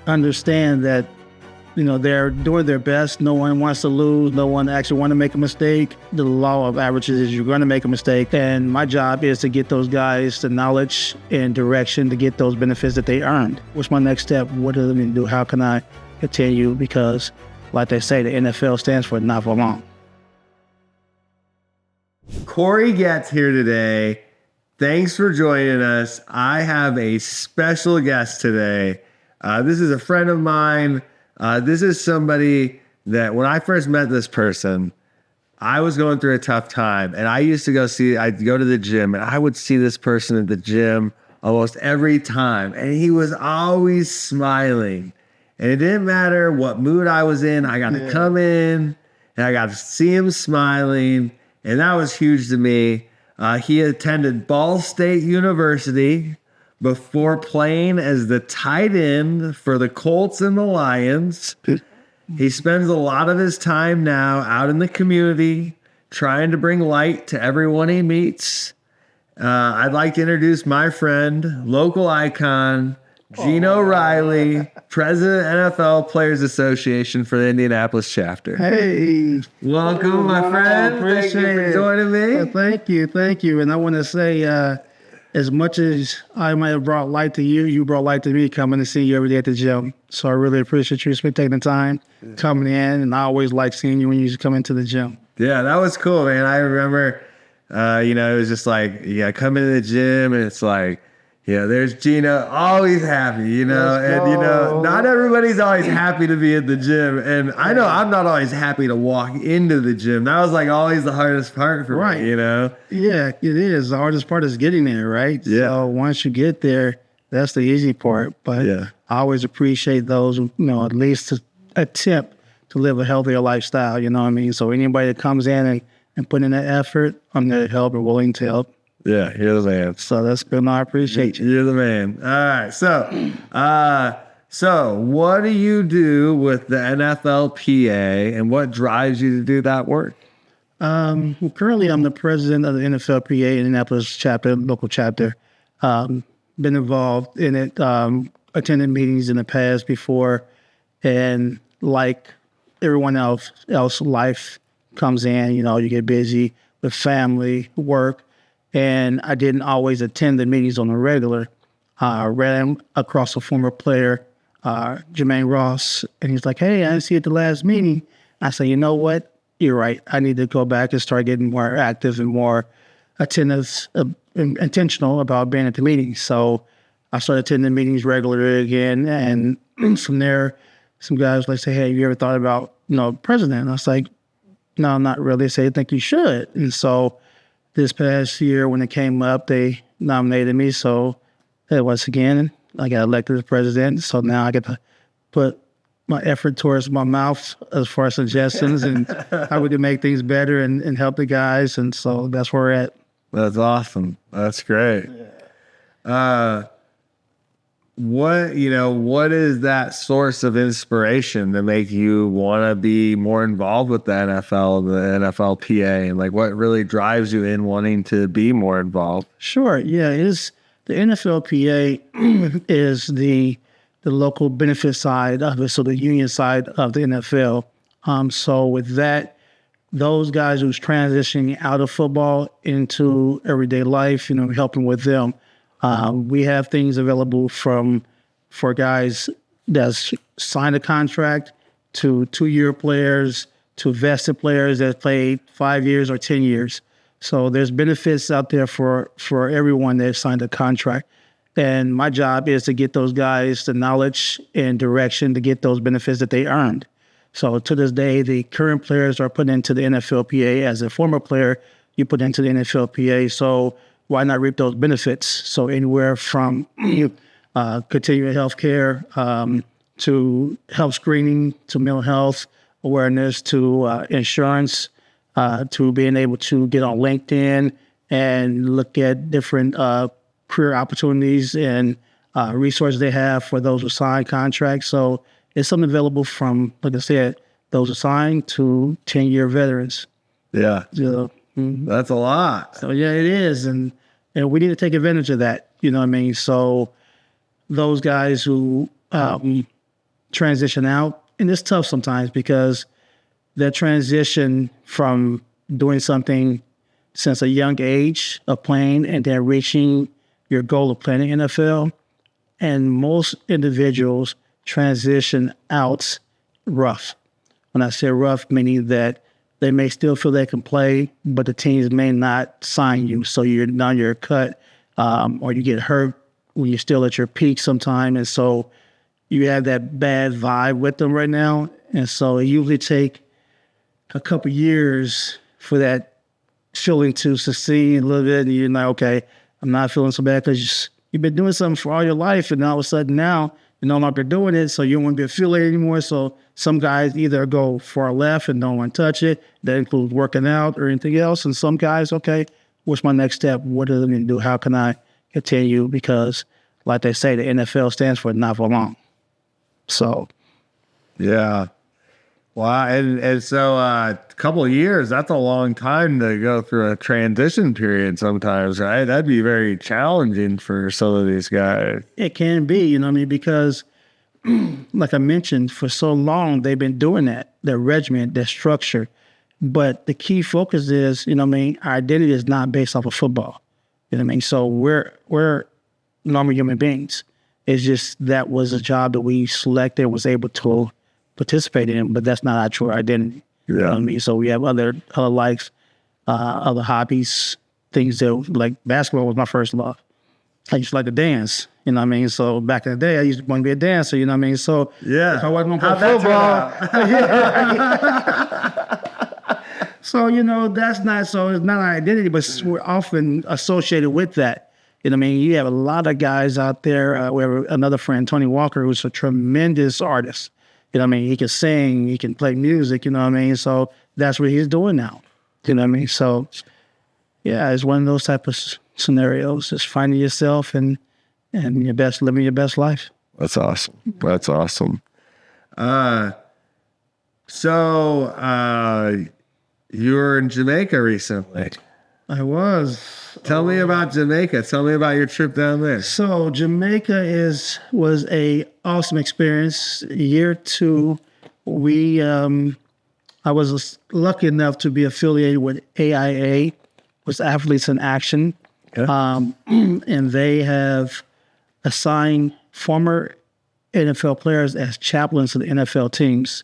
understand that, they're doing their best. No one wants to lose. No one actually want to make a mistake. The law of averages is you're going to make a mistake. And my job is to get those guys the knowledge and direction to get those benefits that they earned. What's my next step? What do I need to do? How can I continue? Because like they say, the NFL stands for not for long. Corey Getz here today. Thanks for joining us. I have a special guest today. This is a friend of mine. This is somebody that when I first met this person, I was going through a tough time, and I'd go to the gym, and I would see this person at the gym almost every time, and he was always smiling, and it didn't matter what mood I was in. I got to come in, and I got to see him smiling, and that was huge to me. He attended Ball State University before playing as the tight end for the Colts and the Lions. He spends a lot of his time now out in the community trying to bring light to everyone he meets. I'd like to introduce my friend, local icon, Geneo Riley, president NFL Players Association for the Indianapolis Chapter. Hey. Welcome, my friend. Thank you for joining me. Thank you. And I want to say, as much as I might have brought light to you, you brought light to me coming to see you every day at the gym. So I really appreciate you taking the time, coming in, and I always like seeing you when you come into the gym. Yeah, that was cool, man. I remember, it was just like, come into the gym, and it's like, there's Gina, always happy, not everybody's always happy to be at the gym. And I know I'm not always happy to walk into the gym. That was like always the hardest part for me, Yeah, it is. The hardest part is getting there, right? Yeah. So once you get there, that's the easy part. But I always appreciate those, at least to attempt to live a healthier lifestyle, you know what I mean? So anybody that comes in and put in that effort, I'm there to help or willing to help. Yeah, you're the man. So that's good. No, I appreciate you. You're the man. All right. So what do you do with the NFLPA, and what drives you to do that work? Well, currently, I'm the president of the NFLPA Indianapolis Chapter, local chapter. Been involved in it, attended meetings in the past before, and like everyone else, life comes in. You get busy with family, work. And I didn't always attend the meetings on a regular. I ran across a former player, Jermaine Ross, and he's like, hey, I didn't see you at the last meeting. I said, you know what? You're right. I need to go back and start getting more active and more attentive, intentional about being at the meetings. So I started attending meetings regularly again. And from there, some guys like say, hey, have you ever thought about, president? And I was like, no, not really. They say, I think you should. And so this past year, when it came up, they nominated me. So once again, I got elected as president. So now I get to put my effort towards my mouth as far as suggestions and how we can make things better and help the guys. And so that's where we're at. That's awesome. That's great. What is that source of inspiration to make you want to be more involved with the NFL and the NFLPA, and like what really drives you in wanting to be more involved? Sure. Yeah, it is. The NFLPA is the local benefit side of it, so the union side of the NFL. So with that, those guys who's transitioning out of football into everyday life, helping with them. We have things available for guys that's signed a contract to 2-year players to vested players that played 5 years or 10 years. So there's benefits out there for everyone that signed a contract. And my job is to get those guys the knowledge and direction to get those benefits that they earned. So to this day, the current players are put into the NFLPA. As a former player, you put into the NFLPA. So why not reap those benefits? So anywhere from continuing health care to health screening, to mental health awareness, to insurance, to being able to get on LinkedIn and look at different career opportunities and resources they have for those who sign contracts. So it's something available from, like I said, those assigned to 10-year veterans. Yeah. So, that's a lot. So yeah, it is. And we need to take advantage of that. You know what I mean? So those guys who transition out. And it's tough sometimes because that transition from doing something since a young age of playing and then reaching your goal of playing in the NFL. And most individuals transition out rough. When I say rough, meaning that they may still feel they can play, but the teams may not sign you. So you're cut, or you get hurt when you're still at your peak sometime. And so you have that bad vibe with them right now. And so it usually take a couple years for that feeling to succeed a little bit. And you're like, okay, I'm not feeling so bad because you've been doing something for all your life. And all of a sudden now you're no longer doing it. So you don't want to be affiliated anymore. So some guys either go far left and don't want to touch it. That includes working out or anything else. And some guys, okay, what's my next step? What do I need to do? How can I continue? Because like they say, the NFL stands for not for long. So. Yeah. Wow. And so a couple of years, that's a long time to go through a transition period sometimes, right? That'd be very challenging for some of these guys. It can be, you know what I mean? Because like I mentioned, for so long, they've been doing that regimen, that structure. But the key focus is, you know what I mean, our identity is not based off of football. You know what I mean? So we're normal human beings. It's just that was a job that we selected, was able to participate in, but that's not our true identity. Yeah. You know what I mean? So we have other likes, other hobbies, things that, like basketball was my first love. I used to like to dance, you know what I mean? So back in the day, I used to want to be a dancer, you know what I mean? So yeah, if I wasn't going to play football, so, you know, it's not our identity, but we're often associated with that. You know what I mean? You have a lot of guys out there. We have another friend, Tony Walker, who's a tremendous artist. You know what I mean? He can sing, he can play music, you know what I mean? So that's what he's doing now. You know what I mean? So, yeah, it's one of those type of scenarios, just finding yourself and living your best life. That's awesome. That's awesome. So you were in Jamaica recently. I was. Tell me about Jamaica. Tell me about your trip down there. So Jamaica was a awesome experience. Year 2, I was lucky enough to be affiliated with AIA, was Athletes in Action. Yeah. And they have assigned former NFL players as chaplains to the NFL teams.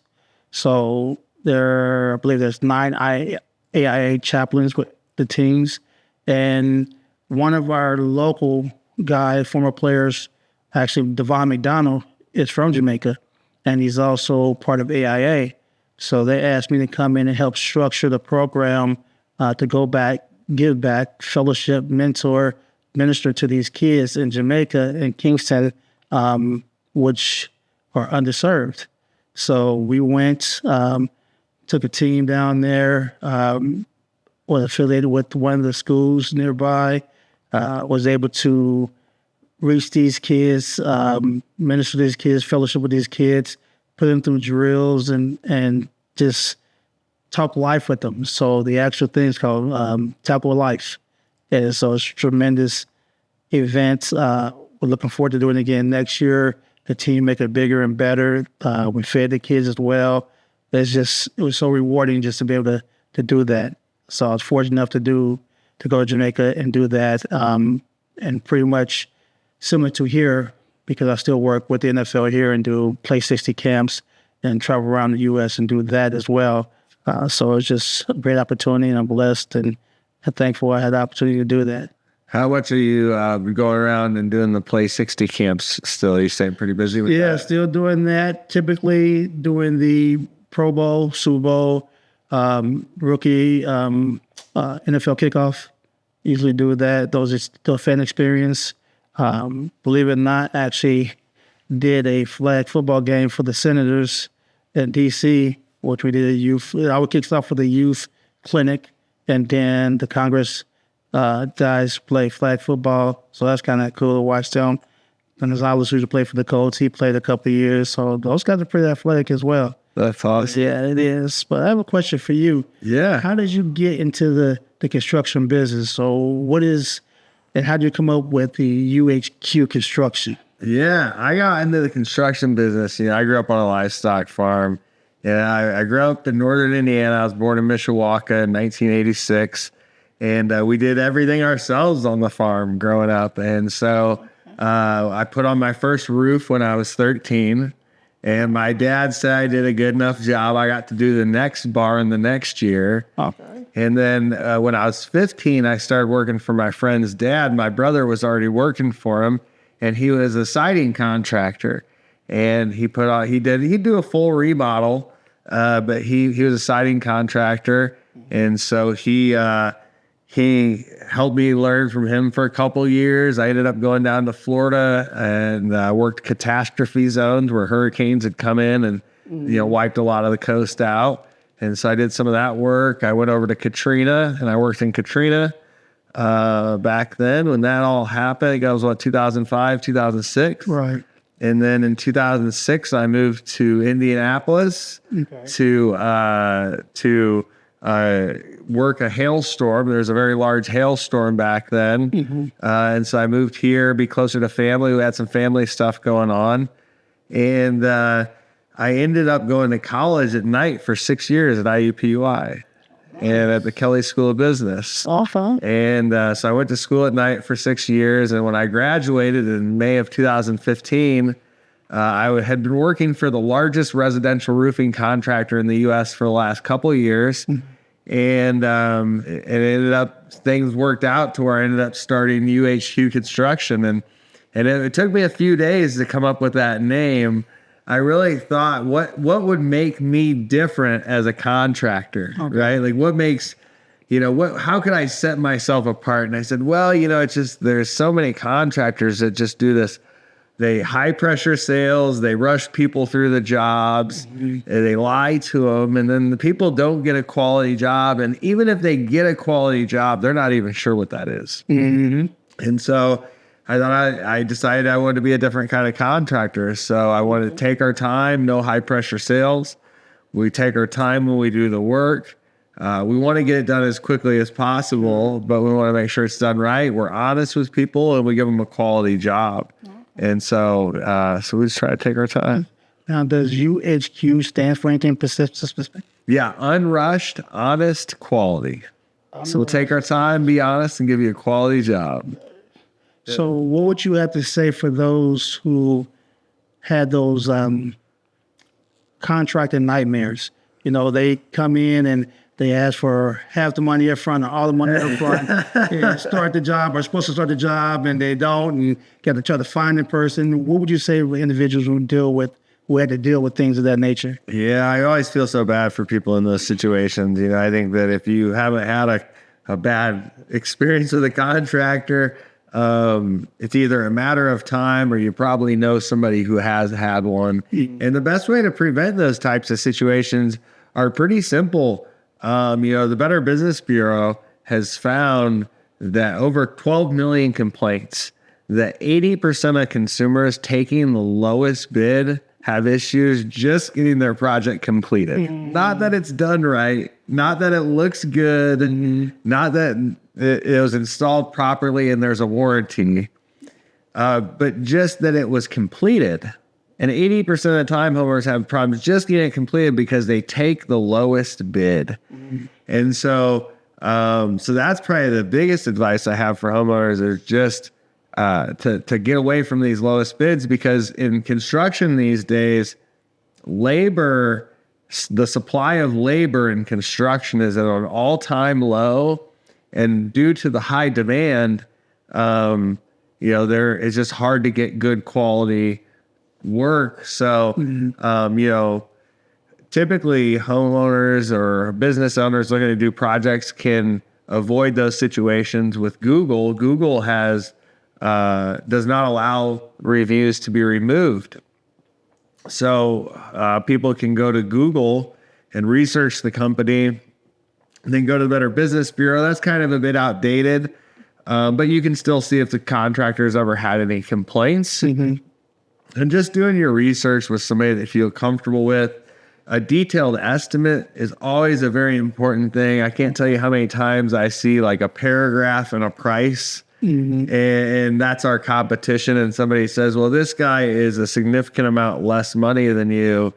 So I believe there's 9 AIA chaplains with the teams. And one of our local guys, former players, actually Devon McDonald, is from Jamaica, and he's also part of AIA. So they asked me to come in and help structure the program to go back, give back, fellowship, mentor, minister to these kids in Jamaica and Kingston, which are underserved. So we went, took a team down there, was affiliated with one of the schools nearby, was able to reach these kids, minister to these kids, fellowship with these kids, put them through drills and just talk life with them. So the actual thing is called Tap of Life. And so it's a tremendous event. We're looking forward to doing it again next year. The team make it bigger and better. We fed the kids as well. It was so rewarding just to be able to do that. So I was fortunate enough to go to Jamaica and do that. And pretty much similar to here, because I still work with the NFL here and do Play 60 camps and travel around the U.S. and do that as well. So it's just a great opportunity, and I'm blessed and thankful I had the opportunity to do that. How much are you going around and doing the Play 60 camps still? Are you staying pretty busy with that? Yeah, still doing that. Typically doing the Pro Bowl, Super Bowl, rookie, NFL kickoff. Usually do that. Those are still a fan experience. Believe it or not, actually did a flag football game for the Senators in D.C., which we did our kicks off for the youth clinic, and then the Congress guys play flag football. So that's kind of cool to watch them. And Gonzalez, who played for the Colts, he played a couple of years. So those guys are pretty athletic as well. That's awesome. Yeah, it is. But I have a question for you. Yeah. How did you get into the construction business? So and how did you come up with the UHQ construction? Yeah, I got into the construction business. I grew up on a livestock farm. And I grew up in northern Indiana. I was born in Mishawaka in 1986. And we did everything ourselves on the farm growing up. And so I put on my first roof when I was 13. And my dad said I did a good enough job. I got to do the next barn the next year. Okay. And then when I was 15, I started working for my friend's dad. My brother was already working for him, and he was a siding contractor. And he'd do a full remodel, but he was a siding contractor. And so he helped me learn from him for a couple years. I ended up going down to Florida and worked catastrophe zones where hurricanes had come in and wiped a lot of the coast out. And so I did some of that work. I went over to Katrina and I worked in Katrina back then when that all happened. I think that was 2005, 2006. Right. And then in 2006, I moved to Indianapolis to work a hailstorm. There was a very large hailstorm back then. And so I moved here, be closer to family. We had some family stuff going on. And I ended up going to college at night for 6 years at IUPUI and at the Kelley School of Business. Awesome. And so I went to school at night for 6 years. And when I graduated in May of 2015, I had been working for the largest residential roofing contractor in the U.S. for the last couple of years. And it ended up, things worked out to where I ended up starting UHQ Construction. And it took me a few days to come up with that name. I really thought, what would make me different as a contractor, right? Like what makes, how could I set myself apart? And I said, well, it's just, there's so many contractors that just do this. They high pressure sales, they rush people through the jobs, and they lie to them. And then the people don't get a quality job. And even if they get a quality job, they're not even sure what that is. And so I decided I wanted to be a different kind of contractor. So I wanted to take our time, no high pressure sales. We take our time when we do the work. We want to get it done as quickly as possible, but we want to make sure it's done right. We're honest with people and we give them a quality job. And so we just try to take our time. Now, does UHQ stand for anything specific? Yeah, unrushed, honest, quality. So we'll take our time, be honest, and give you a quality job. So what would you have to say for those who had those contracting nightmares? They come in and they ask for half the money up front or all the money up front and start the job, or supposed to start the job, and they don't, and got to try to find a person. What would you say to individuals who had to deal with things of that nature? Yeah, I always feel so bad for people in those situations. I think that if you haven't had a bad experience with a contractor, it's either a matter of time or you probably know somebody who has had one. And the best way to prevent those types of situations are pretty simple. The Better Business Bureau has found that over 12 million complaints, that 80% of consumers taking the lowest bid have issues just getting their project completed. Not that it's done right, not that it looks good, not that it was installed properly and there's a warranty, but just that it was completed. And 80% of the time, homeowners have problems just getting it completed because they take the lowest bid. And so that's probably the biggest advice I have for homeowners is just to get away from these lowest bids, because in construction these days, the supply of labor in construction is at an all-time low. And due to the high demand, it's just hard to get good quality work. So, typically homeowners or business owners looking to do projects can avoid those situations with Google. Google does not allow reviews to be removed. So people can go to Google and research the company, and then go to the Better Business Bureau. That's kind of a bit outdated, but you can still see if the contractor's ever had any complaints. And just doing your research with somebody that you feel comfortable with. A detailed estimate is always a very important thing. I can't tell you how many times I see like a paragraph and a price and that's our competition. And somebody says, well, this guy is a significant amount less money than you,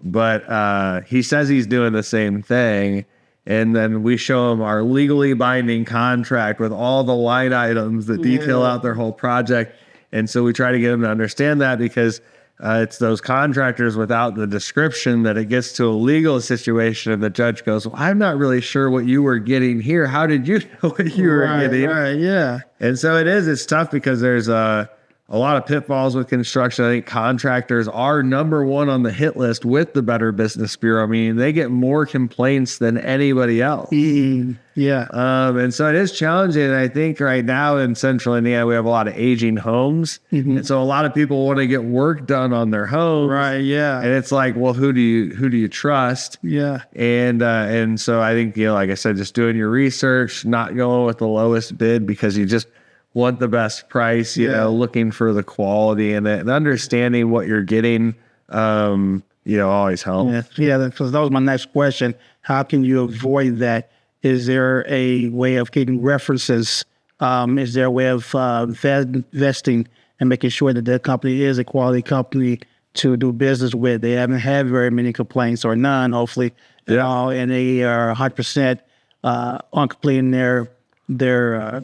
but he says he's doing the same thing. And then we show them our legally binding contract with all the line items that detail out their whole project. And so we try to get them to understand that, because it's those contractors without the description that it gets to a legal situation and the judge goes, well, I'm not really sure what you were getting here. How did you know what you were getting? Right, yeah. And so it's tough, because there's a lot of pitfalls with construction. I think contractors are number one on the hit list with the Better Business Bureau. I mean, they get more complaints than anybody else. Yeah. And so it is challenging. And I think right now in Central Indiana, we have a lot of aging homes. And so a lot of people want to get work done on their homes. Right, yeah. And it's like, well, who do you trust? Yeah. And so I think, like I said, just doing your research, not going with the lowest bid because you just want the best price, you know, looking for the quality and understanding what you're getting, always helps. Yeah, because that was my next question. How can you avoid that? Is there a way of getting references? Is there a way of investing and making sure that the company is a quality company to do business with? They haven't had very many complaints, or none, hopefully, at all, and they are 100% on completing their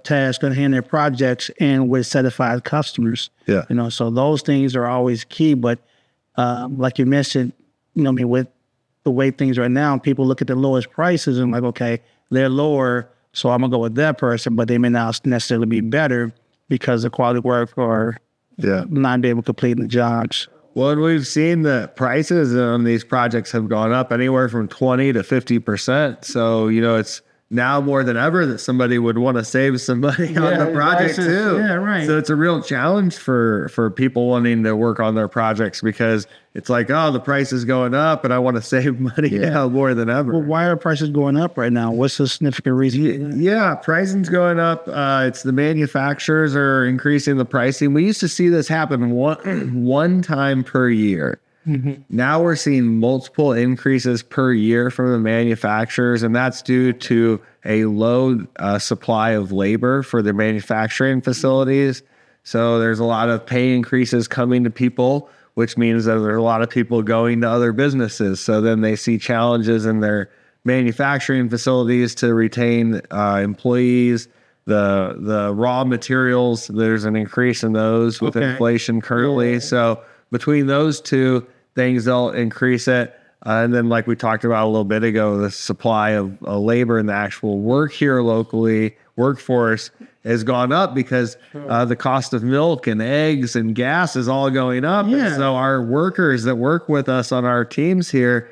tasks and their projects, and with certified customers. Yeah. So those things are always key. But like you mentioned, with the way things are now, people look at the lowest prices and like, okay, they're lower, so I'm gonna go with that person, but they may not necessarily be better because of quality work or not be able to complete the jobs. Well, and we've seen the prices on these projects have gone up anywhere from 20 to 50%. So, it's now more than ever that somebody would want to save some money on the project too. Yeah, right. So it's a real challenge for people wanting to work on their projects, because it's like, oh, the price is going up and I want to save money now more than ever. Well, why are prices going up right now? What's the significant reason? Yeah, pricing's going up. It's the manufacturers are increasing the pricing. We used to see this happen one time per year. Now we're seeing multiple increases per year from the manufacturers, and that's due to a low supply of labor for the manufacturing facilities. So there's a lot of pay increases coming to people, which means that there's a lot of people going to other businesses. So then they see challenges in their manufacturing facilities to retain employees. The raw materials, there's an increase in those with inflation currently. So between those two things, they'll increase it. And then, like we talked about a little bit ago, the supply of labor and the actual work here locally, workforce, has gone up because the cost of milk and eggs and gas is all going up. Yeah. And so our workers that work with us on our teams here,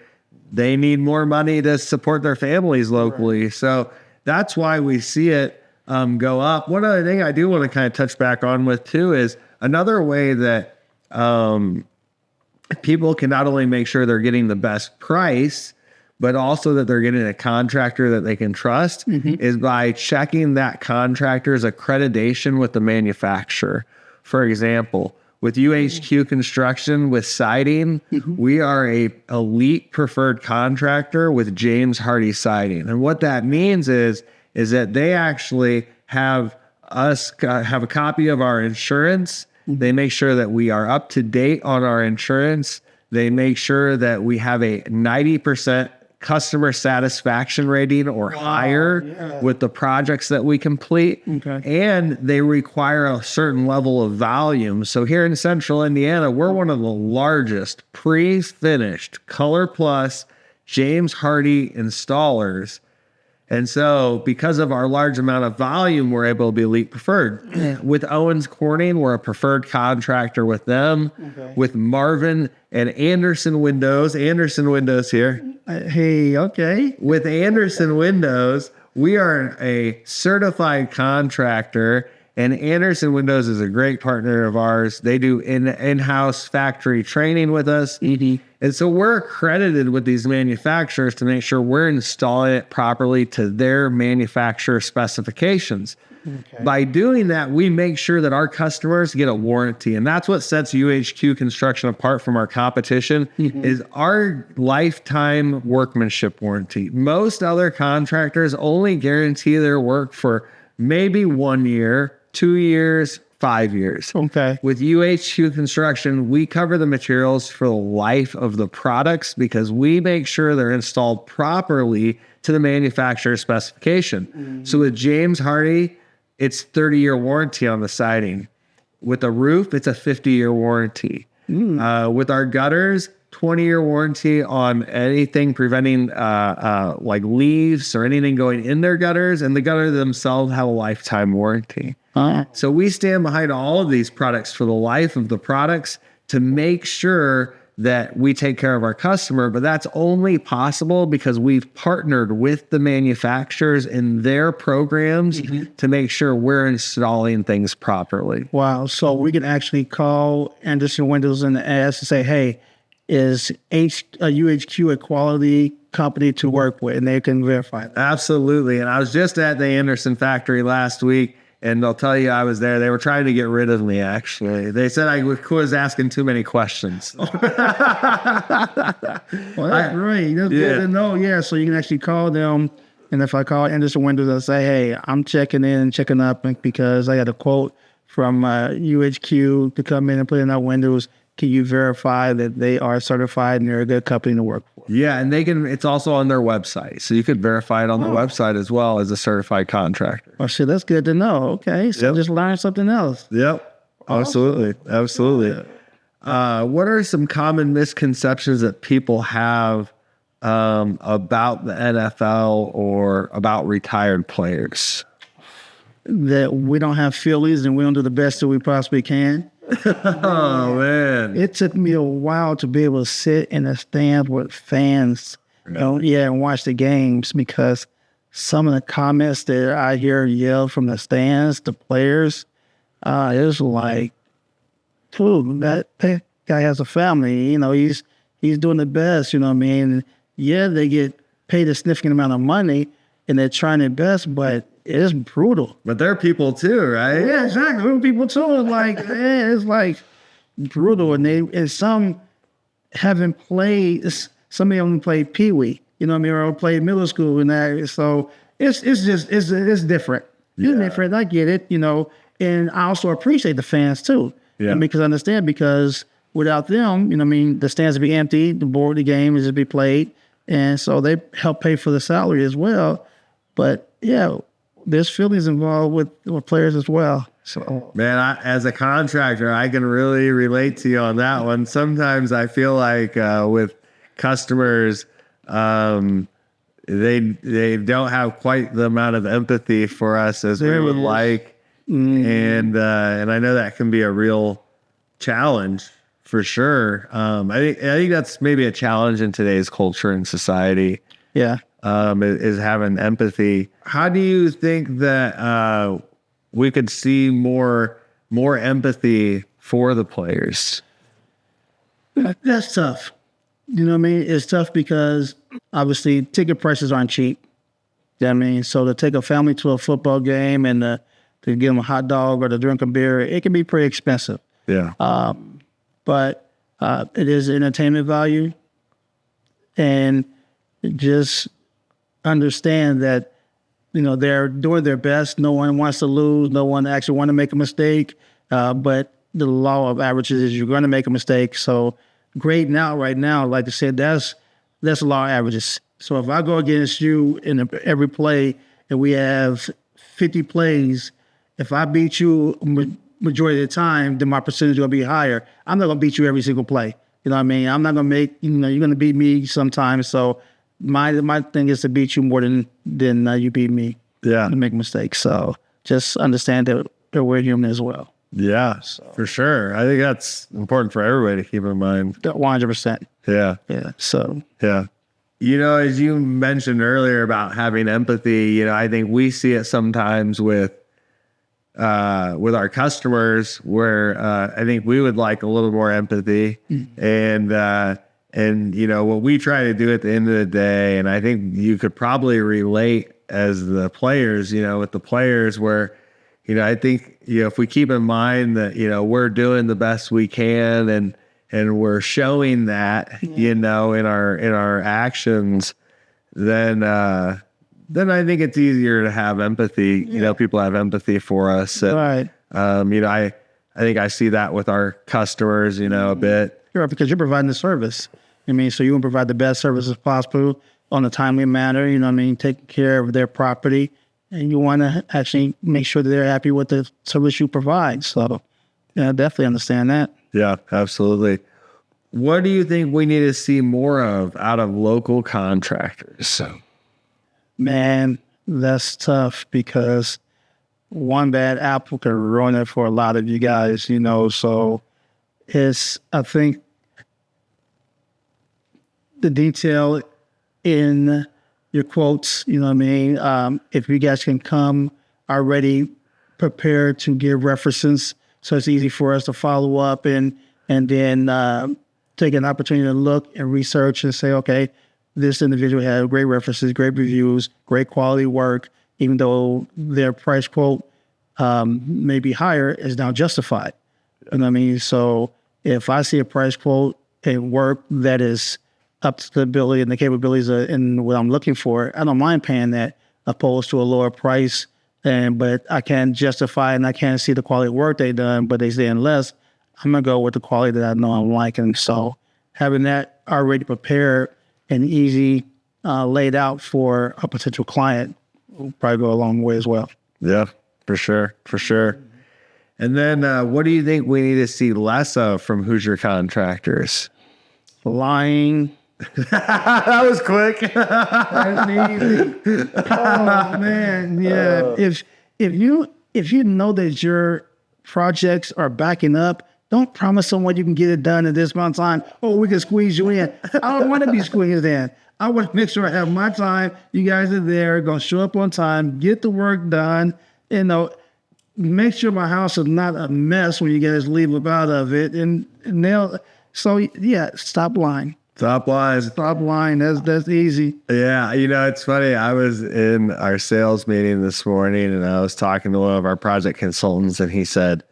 they need more money to support their families locally. Right. So that's why we see it go up. One other thing I do want to kind of touch back on with too is another way that people can not only make sure they're getting the best price, but also that they're getting a contractor that they can trust is by checking that contractor's accreditation with the manufacturer. For example, with UHQ construction, with siding, we are a elite preferred contractor with James Hardie Siding. And what that means is that they actually have a copy of our insurance. They make sure that we are up to date on our insurance. They make sure that we have a 90% customer satisfaction rating or higher with the projects that we complete. And they require a certain level of volume. So here in Central Indiana, we're one of the largest pre-finished Color Plus James Hardie installers. And so because of our large amount of volume, we're able to be elite preferred. With Owens Corning, we're a preferred contractor with them. With Marvin and Anderson Windows here. Hey, okay. With Anderson Windows, we are a certified contractor, and Anderson Windows is a great partner of ours. They do in-house factory training with us. And so we're accredited with these manufacturers to make sure we're installing it properly to their manufacturer specifications. By doing that, we make sure that our customers get a warranty. And that's what sets UHQ construction apart from our competition is our lifetime workmanship warranty. Most other contractors only guarantee their work for maybe 1 year 2 years, 5 years. Okay. With UHQ Construction, we cover the materials for the life of the products because we make sure they're installed properly to the manufacturer's specification. So with James Hardie, it's 30-year warranty on the siding. With the roof, it's a 50-year warranty. With our gutters, 20-year warranty on anything preventing like leaves or anything going in their gutters, and the gutters themselves have a lifetime warranty. So we stand behind all of these products for the life of the products to make sure that we take care of our customer, but that's only possible because we've partnered with the manufacturers in their programs to make sure we're installing things properly. Wow. So we can actually call Anderson Windows and ask and say, hey, is UHQ a quality company to work with? And they can verify that. Absolutely. And I was just at the Anderson factory last week, and they'll tell you I was there. They were trying to get rid of me, actually. They said I was asking too many questions. Well, that's great. That's good to know. Yeah, so you can actually call them. And if I call Anderson Windows, I'll say, hey, I'm checking in and checking up because I got a quote from UHQ to come in and put in our windows. Can you verify that they are certified and they're a good company to work for? Yeah, and it's also on their website. So you could verify it on their website as well as a certified contractor. Oh, shit, that's good to know. Okay, so just learn something else. Yep, absolutely. Absolutely. What are some common misconceptions that people have about the NFL or about retired players? That we don't have feelings and we don't do the best that we possibly can. Oh, man. It took me a while to be able to sit in the stands with fans, and watch the games because some of the comments that I hear yelled from the stands, the players, it was like, dude, that guy has a family. He's doing the best, you know what I mean? Yeah, they get paid a significant amount of money and they're trying their best, but it's brutal. But they're people too, right? Yeah, exactly. We're people too. It's like brutal. And some haven't played. Some of them played Pee Wee. You know what I mean? Or played middle school and that. So it's different. It's different. I get it. And I also appreciate the fans too. Yeah. Because I understand because without them, the stands would be empty. The game is to be played, and so they help pay for the salary as well. But yeah. There's feelings involved with players as well. So, man, as a contractor, I can really relate to you on that one. Sometimes I feel like with customers, they don't have quite the amount of empathy for us as we would like, and I know that can be a real challenge for sure. I think that's maybe a challenge in today's culture and society. Yeah. Is having empathy. How do you think that we could see more empathy for the players? That's tough. You know what I mean? It's tough because obviously ticket prices aren't cheap. You know what I mean? So to take a family to a football game and to give them a hot dog or to drink a beer, it can be pretty expensive. Yeah. But it is entertainment value, and just understand that, they're doing their best. No one wants to lose. No one actually want to make a mistake. But the law of averages is you're going to make a mistake. So grading out right now, like I said, that's the law of averages. So if I go against you in every play and we have 50 plays, if I beat you majority of the time, then my percentage will be higher. I'm not going to beat you every single play. You know what I mean? I'm not going to make, you're going to beat me sometimes. So my thing is to beat you more than you beat me. Yeah. To make mistakes. So just understand that we're human as well. Yeah, for sure. I think that's important for everybody to keep in mind. 100%. Yeah. Yeah. So. Yeah. As you mentioned earlier about having empathy, I think we see it sometimes with our customers where I think we would like a little more empathy. And what we try to do at the end of the day, and I think you could probably relate as the players, with the players where, I think, if we keep in mind that, we're doing the best we can and we're showing that, in our actions, then then I think it's easier to have empathy. You know, people have empathy for us. And, Right. you know, I think I see that with our customers, you know, a bit. Sure, because you're providing the service. I mean, so you want to provide the best service as possible on a timely manner, you know what I mean, taking care of their property. And you want to actually make sure that they're happy with the service you provide. So, yeah, I definitely understand that. Yeah, absolutely. What do you think we need to see more of out of local contractors? Man, that's tough because one bad apple can ruin it for a lot of you guys, you know. So I think the detail in your quotes, you know what I mean? If you guys can come already prepared to give references, so it's easy for us to follow up and then take an opportunity to look and research and say, okay, this individual had great references, great reviews, great quality work, even though their price quote may be higher, is now justified. You know what I mean? So if I see a price quote and work that is up to the ability and the capabilities and what I'm looking for, I don't mind paying that opposed to a lower price. But I can't justify and I can't see the quality of work they done, but they saying less, I'm gonna go with the quality that I know I'm liking. So having that already prepared and easy laid out for a potential client will probably go a long way as well. Yeah, for sure. For sure. And then what do you think we need to see less of from Hoosier contractors? Lying. That was quick. That's easy. Oh man, yeah. If you know that your projects are backing up, don't promise someone you can get it done in this amount of time. Oh, we can squeeze you in. I don't want to be squeezed in. I want to make sure I have my time. You guys are there, gonna show up on time, get the work done. You know, make sure my house is not a mess when you guys leave up out of it. And they'll. So yeah, stop lying. Top lines. Stop lying. That's easy. Yeah, you know, it's funny. I was in our sales meeting this morning and I was talking to one of our project consultants and he said,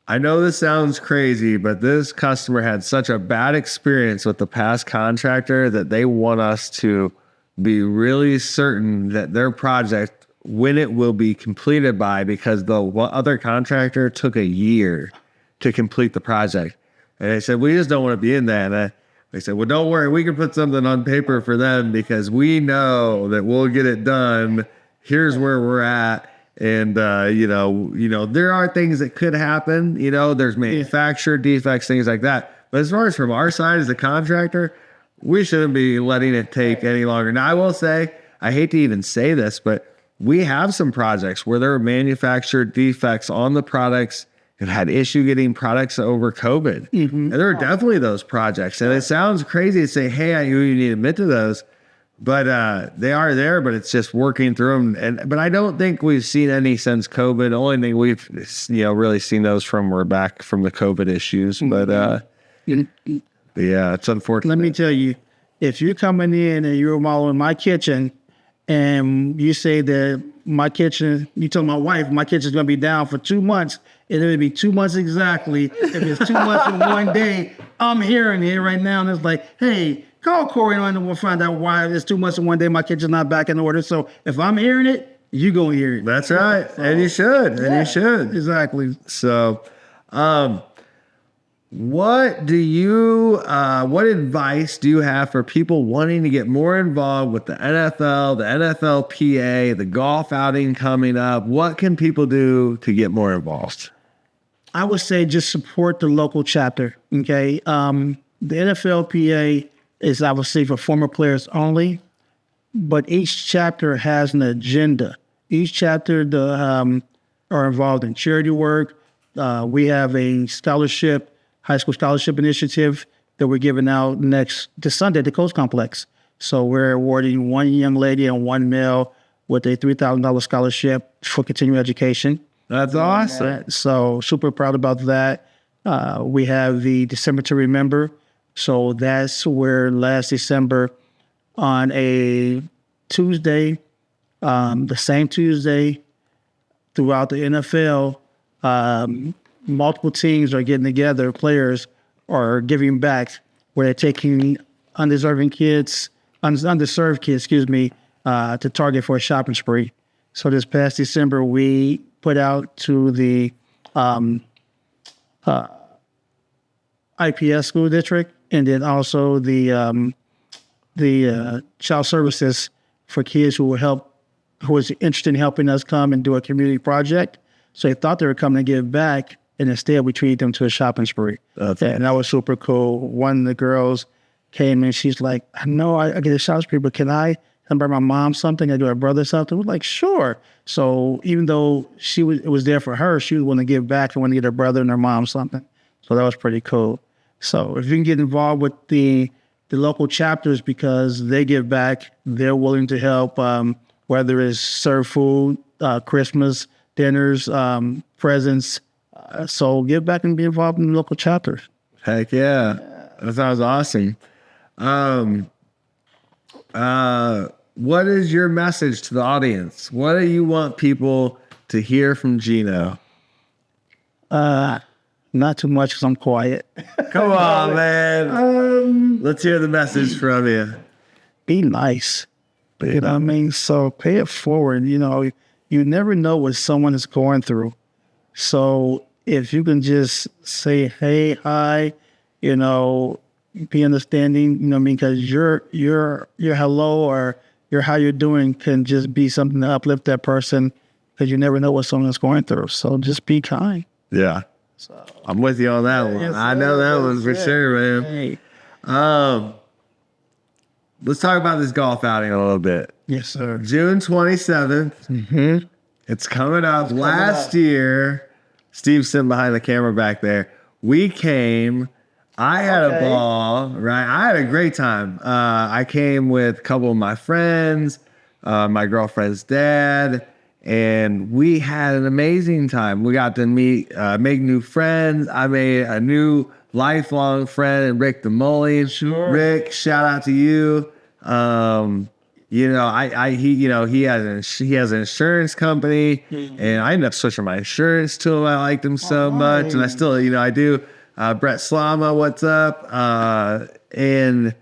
I know this sounds crazy, but this customer had such a bad experience with the past contractor that they want us to be really certain that their project, when it will be completed by, because the other contractor took a year to complete the project. And they said, we just don't want to be in that. And they said, well, don't worry. We can put something on paper for them because we know that we'll get it done. Here's where we're at. And, you know, there are things that could happen. You know, there's manufacturer defects, things like that. But as far as from our side as a contractor, we shouldn't be letting it take any longer. Now, I will say, I hate to even say this, but we have some projects where there are manufacturer defects on the products and had issue getting products over COVID. Mm-hmm. And there are definitely those projects. And it sounds crazy to say, hey, you need to admit to those. But they are there, but it's just working through them. But I don't think we've seen any since COVID. The only thing we've really seen those from were back from the COVID issues. But yeah, it's unfortunate. Let me tell you, if you're coming in and you're modeling my kitchen and you say that my kitchen, you tell my wife my kitchen's gonna be down for 2 months, and it'll be 2 months exactly. If it's 2 months in one day, I'm hearing it right now, and it's like, hey, call Corey and we'll find out why it's 2 months in one day. My kitchen's not back in order. So if I'm hearing it, you gonna hear it. That's right. So, and you should. Yeah, and you should. Exactly. So what advice do you have for people wanting to get more involved with the NFL, the NFLPA, the golf outing coming up? What can people do to get more involved? I would say just support the local chapter. Okay. The NFLPA is obviously for former players only, but each chapter has an agenda. Each chapter are involved in charity work. We have a scholarship, high school scholarship initiative that we're giving out this Sunday at the Coast Complex. So we're awarding one young lady and one male with a $3,000 scholarship for continuing education. That's awesome. So super proud about that. We have the December to Remember. So that's where last December on a Tuesday, the same Tuesday throughout the NFL, multiple teams are getting together, players are giving back, where they're taking underserved kids, to target for a shopping spree. So this past December, we put out to the IPS school district, and then also the child services for kids who was interested in helping us come and do a community project. So they thought they were coming to give back, and instead we treated them to a shopping spree. And that was super cool. One of the girls came and she's like, I know I get a shopping spree, but can I buy my mom something? I do her brother something? We're like, sure. So even though it was there for her, she was willing to give back and want to get her brother and her mom something. So that was pretty cool. So if you can get involved with the local chapters, because they give back, they're willing to help, whether it's serve food, Christmas dinners, presents. So give back and be involved in the local chapters. Heck yeah. That sounds awesome. What is your message to the audience? What do you want people to hear from Geneo? Not too much because I'm quiet. Come on, man. Let's hear the message from you. Be nice. You know what I mean? So pay it forward. You know, you never know what someone is going through. So if you can just say, hey, hi, you know, be understanding, you know what I mean? Because your hello or your how you're doing can just be something to uplift that person, because you never know what someone's going through. So just be kind. Yeah. So I'm with you on that one. Yes, I know that one for sure, man. Hey. Let's talk about this golf outing a little bit. Yes, sir. June 27th. Mm-hmm. It's coming up. Last year, Steve's sitting behind the camera back there. We came. I had a ball, right? I had a great time. I came with a couple of my friends, my girlfriend's dad, and we had an amazing time. We got to meet, make new friends. I made a new lifelong friend in Rick DeMolly. Sure. Rick, shout out to you. You know, he has an insurance company, and I ended up switching my insurance to him. I liked him so much, and I still, you know, I do. Brett Slama, what's up? And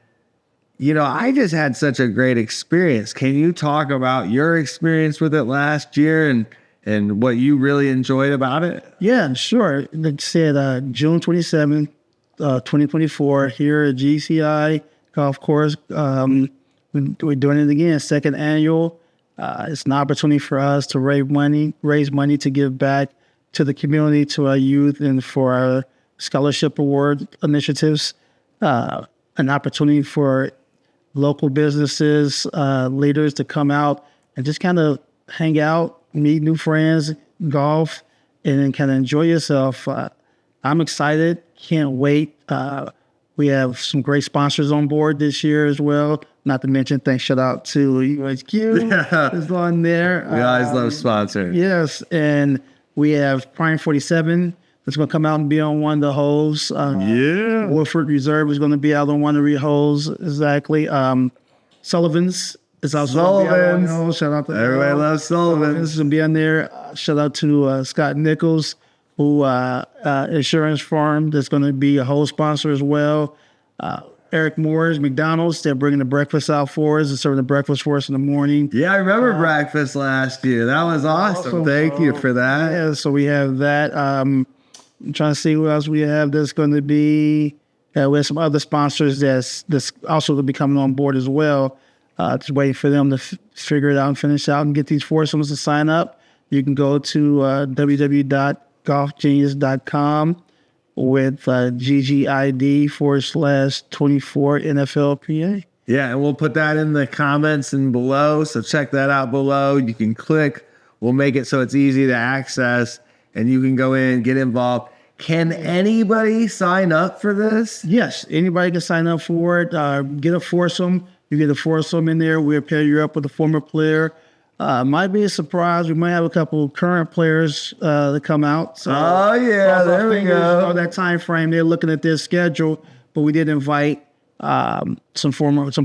you know, I just had such a great experience. Can you talk about your experience with it last year and what you really enjoyed about it? Yeah, sure. Like I said, June 27th, 2024, here at GCI Golf Course. We're doing it again, second annual. It's an opportunity for us to raise money to give back to the community, to our youth, and for our scholarship award initiatives. An opportunity for local businesses, leaders to come out and just kind of hang out, meet new friends, golf, and then kind of enjoy yourself. I'm excited. Can't wait. We have some great sponsors on board this year as well. Not to mention, shout out to UHQ is on there. We always love sponsors. Yes, and we have Prime 47 that's going to come out and be on one of the holes. Woodford Reserve is going to be out on one of the holes. Exactly. Sullivan's is also going to be out on one hole. Shout out to everybody. Loves Sullivan's. Is going to be on there. Shout out to Scott Nichols, who insurance firm that's going to be a hole sponsor as well. Eric Moore's McDonald's, they're bringing the breakfast out for us and serving the breakfast for us in the morning. Yeah, I remember breakfast last year. That was awesome. Thank you for that. Yeah, so we have that. I'm trying to see what else we have that's going to be. We have some other sponsors that's also going to be coming on board as well. Just waiting for them to figure it out and finish out and get these foursomes to sign up. You can go to www.golfgenius.com with GGID/24 NFLPA. Yeah, and we'll put that in the comments and below. So check that out below. You can click. We'll make it so it's easy to access, and you can go in, get involved. Can anybody sign up for this? Yes, anybody can sign up for it. Get a foursome. You get a foursome in there. We'll pair you up with a former player. Might be a surprise. We might have a couple of current players that come out. So, there we go. That time frame, they're looking at their schedule, but we did invite some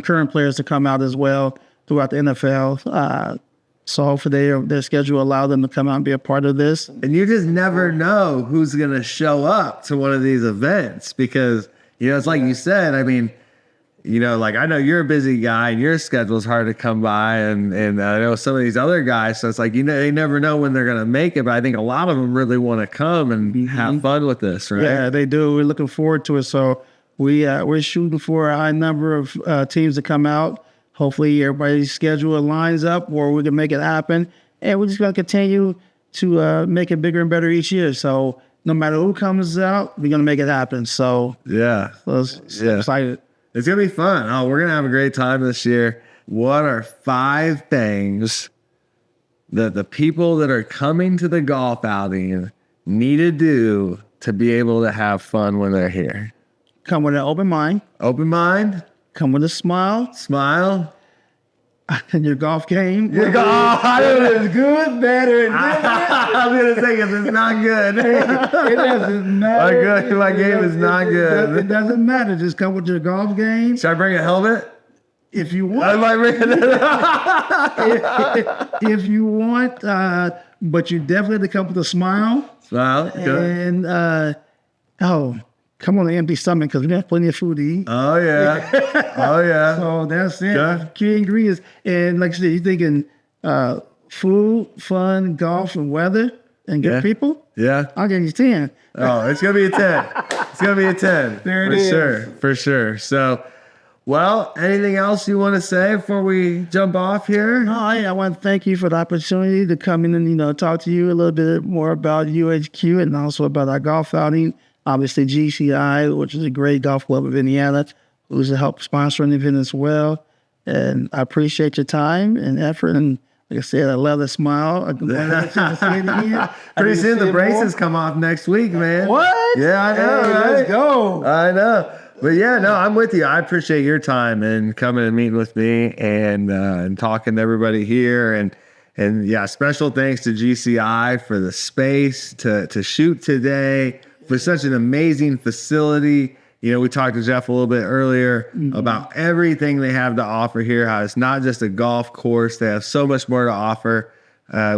current players to come out as well throughout the NFL. So hopefully their schedule allow them to come out and be a part of this. And you just never know who's going to show up to one of these events because, you know, it's like you said, I mean, you know, like I know you're a busy guy and your schedule's hard to come by, and I know some of these other guys, so it's like, you know, they never know when they're gonna make it, but I think a lot of them really want to come and have fun with this, right? Yeah, they do. We're looking forward to it. So we're shooting for a high number of teams to come out. Hopefully everybody's schedule lines up where we can make it happen, and we're just gonna continue to make it bigger and better each year. So no matter who comes out, we're gonna make it happen. So Yeah. excited. It's going to be fun. Oh, we're going to have a great time this year. What are 5 things that the people that are coming to the golf outing need to do to be able to have fun when they're here? Come with an open mind. Open mind, Come with a smile. smile. And your golf game. I know it's good, better, and I was going to say, 'cause it's not good. It doesn't matter. My game is not good. It doesn't matter. Just come with your golf game. Should I bring a helmet? If you I want. might bring If you want, but you definitely have to come with a smile. Smile. Good. And, come on an empty stomach because we have plenty of food to eat. Oh, yeah. Oh, yeah. So that's it. Okay. Key ingredients. And like I said, you're thinking food, fun, golf, and weather, and good Yeah. people. Yeah. I'll give you 10. Oh, it's going to be a 10. It's going to be a 10. There it for is. sure. For sure. So, well, anything else you want to say before we jump off here? I want to thank you for the opportunity to come in and, talk to you a little bit more about UHQ and also about our golf outing. Obviously, GCI, which is a great golf club of Indiana, who's a help sponsoring the event as well. And I appreciate your time and effort. And like I said, I love the smile. Pretty soon the braces come off next week, man. What? Yeah, I know. Hey, right? let's go. I know. But yeah, no, I'm with you. I appreciate your time and coming and meeting with me and talking to everybody here. And yeah, special thanks to GCI for the space to shoot today, for such an amazing facility. You know, we talked to Jeff a little bit earlier about everything they have to offer here, how it's not just a golf course. They have so much more to offer.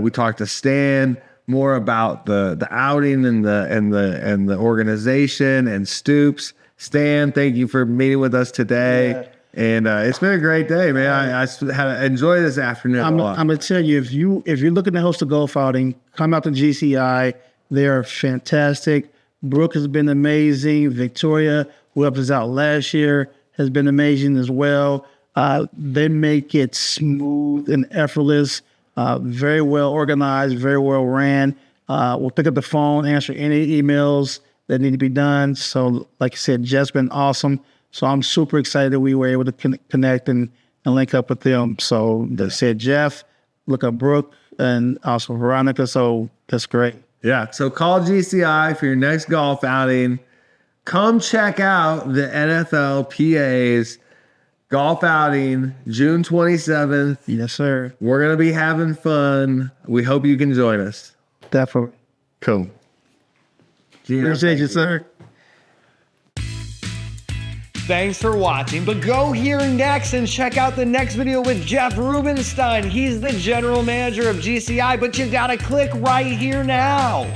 We talked to Stan more about the outing and the organization and Stoops. Stan, thank you for meeting with us today. Yeah. And it's been a great day, man. I had enjoyed this afternoon a lot. I'm gonna tell you, if you're looking to host a golf outing, come out to GCI. They are fantastic. Brooke has been amazing. Victoria, who helped us out last year, has been amazing as well. They make it smooth and effortless, very well organized, very well ran. We'll pick up the phone, answer any emails that need to be done. So like I said, Jeff's been awesome. So I'm super excited that we were able to connect and link up with them. So they said, Jeff, look up Brooke and also Veronica. So that's great. Yeah. So call GCI for your next golf outing. Come check out the NFLPA's golf outing, June 27th. Yes, sir. We're going to be having fun. We hope you can join us. Definitely. Cool. Appreciate you, sir. Thanks for watching, but go here next and check out the next video with Jeff Rubenstein. He's the general manager of GCI, but you gotta click right here now.